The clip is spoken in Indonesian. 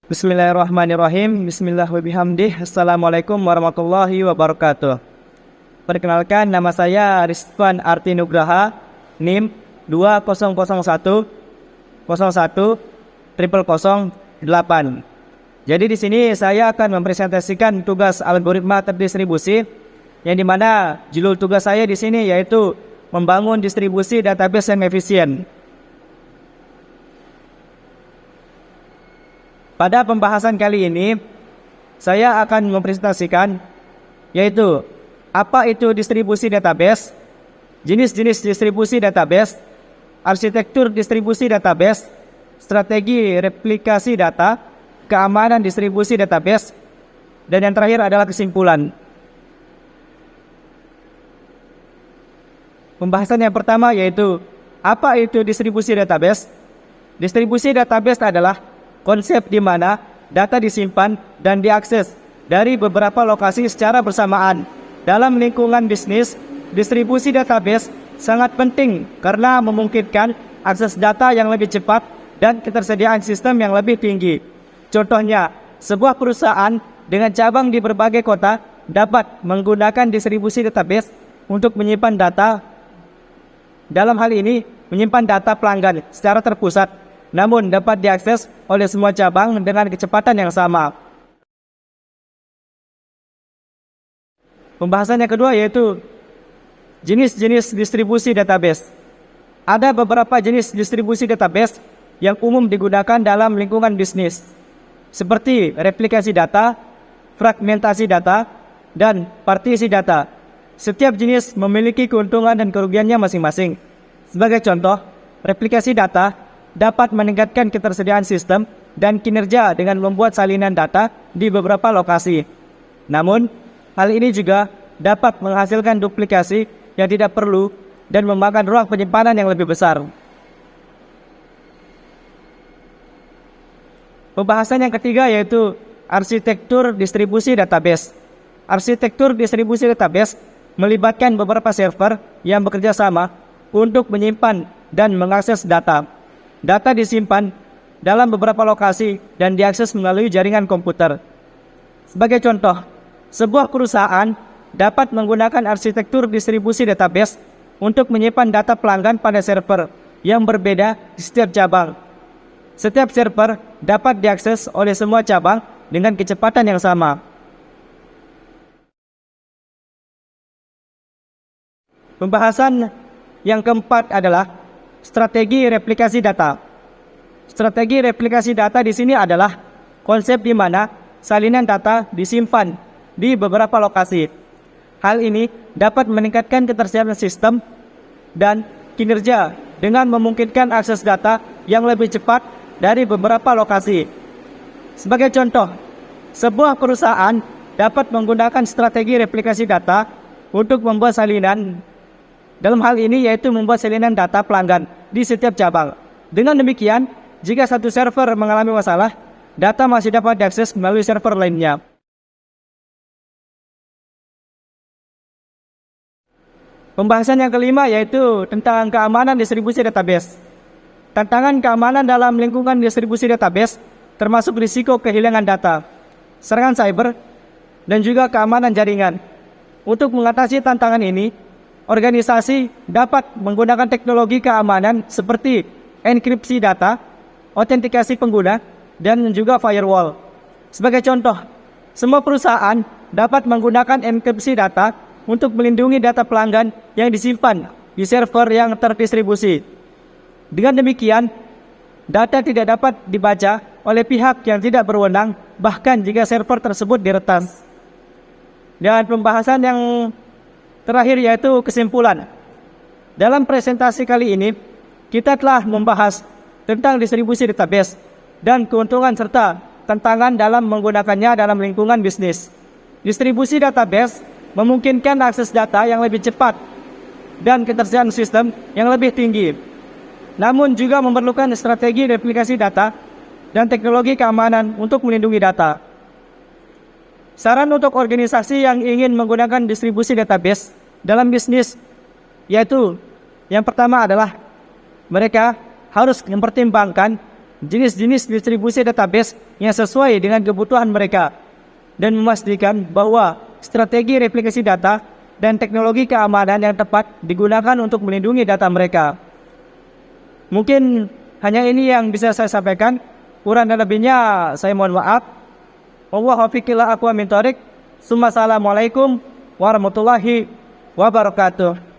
Bismillahirrahmanirrahim. Bismillah wa bihamdih. Assalamualaikum warahmatullahi wabarakatuh. Perkenalkan, nama saya Rizwan Arti Nugraha, NIM 2001 008. Jadi di sini saya akan mempresentasikan tugas algoritma terdistribusi, yang dimana judul tugas saya di sini yaitu membangun distribusi database yang efisien. Pada pembahasan kali ini, saya akan mempresentasikan yaitu apa itu distribusi database, jenis-jenis distribusi database, arsitektur distribusi database, strategi replikasi data, keamanan distribusi database, dan yang terakhir adalah kesimpulan. Pembahasan yang pertama yaitu apa itu distribusi database. Distribusi database adalah konsep di mana data disimpan dan diakses dari beberapa lokasi secara bersamaan. Dalam lingkungan bisnis, distribusi database sangat penting karena memungkinkan akses data yang lebih cepat dan ketersediaan sistem yang lebih tinggi. Contohnya, sebuah perusahaan dengan cabang di berbagai kota dapat menggunakan distribusi database untuk menyimpan data. Dalam hal ini, menyimpan data pelanggan secara terpusat, namun dapat diakses oleh semua cabang dengan kecepatan yang sama. Pembahasan yang kedua yaitu jenis-jenis distribusi database. Ada beberapa jenis distribusi database yang umum digunakan dalam lingkungan bisnis, seperti replikasi data, fragmentasi data, dan partisi data. Setiap jenis memiliki keuntungan dan kerugiannya masing-masing. Sebagai contoh, replikasi data dapat meningkatkan ketersediaan sistem dan kinerja dengan membuat salinan data di beberapa lokasi. Namun, hal ini juga dapat menghasilkan duplikasi yang tidak perlu dan memakan ruang penyimpanan yang lebih besar. Pembahasan yang ketiga yaitu arsitektur distribusi database. Arsitektur distribusi database melibatkan beberapa server yang bekerja sama untuk menyimpan dan mengakses data. Data disimpan dalam beberapa lokasi dan diakses melalui jaringan komputer. Sebagai contoh, sebuah perusahaan dapat menggunakan arsitektur distribusi database untuk menyimpan data pelanggan pada server yang berbeda di setiap cabang. Setiap server dapat diakses oleh semua cabang dengan kecepatan yang sama. Pembahasan yang keempat adalah strategi replikasi data. Strategi replikasi data di sini adalah konsep di mana salinan data disimpan di beberapa lokasi. Hal ini dapat meningkatkan ketersediaan sistem dan kinerja dengan memungkinkan akses data yang lebih cepat dari beberapa lokasi. Sebagai contoh, sebuah perusahaan dapat menggunakan strategi replikasi data untuk membuat salinan. Dalam hal ini yaitu membuat salinan data pelanggan di setiap cabang. Dengan demikian, jika satu server mengalami masalah, data masih dapat diakses melalui server lainnya. Pembahasan yang kelima yaitu tentang keamanan distribusi database. Tantangan keamanan dalam lingkungan distribusi database termasuk risiko kehilangan data, serangan cyber, dan juga keamanan jaringan. Untuk mengatasi tantangan ini, organisasi dapat menggunakan teknologi keamanan seperti enkripsi data, autentikasi pengguna, dan juga firewall. Sebagai contoh, semua perusahaan dapat menggunakan enkripsi data untuk melindungi data pelanggan yang disimpan di server yang terdistribusi. Dengan demikian, data tidak dapat dibaca oleh pihak yang tidak berwenang, bahkan jika server tersebut diretas. Dan pembahasan yang terakhir yaitu kesimpulan. Dalam presentasi kali ini, kita telah membahas tentang distribusi database dan keuntungan serta tantangan dalam menggunakannya dalam lingkungan bisnis. Distribusi database memungkinkan akses data yang lebih cepat dan ketersediaan sistem yang lebih tinggi. Namun juga memerlukan strategi replikasi data dan teknologi keamanan untuk melindungi data. Saran untuk organisasi yang ingin menggunakan distribusi database dalam bisnis yaitu yang pertama adalah mereka harus mempertimbangkan jenis-jenis distribusi database yang sesuai dengan kebutuhan mereka dan memastikan bahwa strategi replikasi data dan teknologi keamanan yang tepat digunakan untuk melindungi data mereka. Mungkin hanya ini yang bisa saya sampaikan. Kurang dan lebihnya saya mohon maaf. Wallahu a'lam bishawab. Assalamualaikum warahmatullahi wabarakatuh.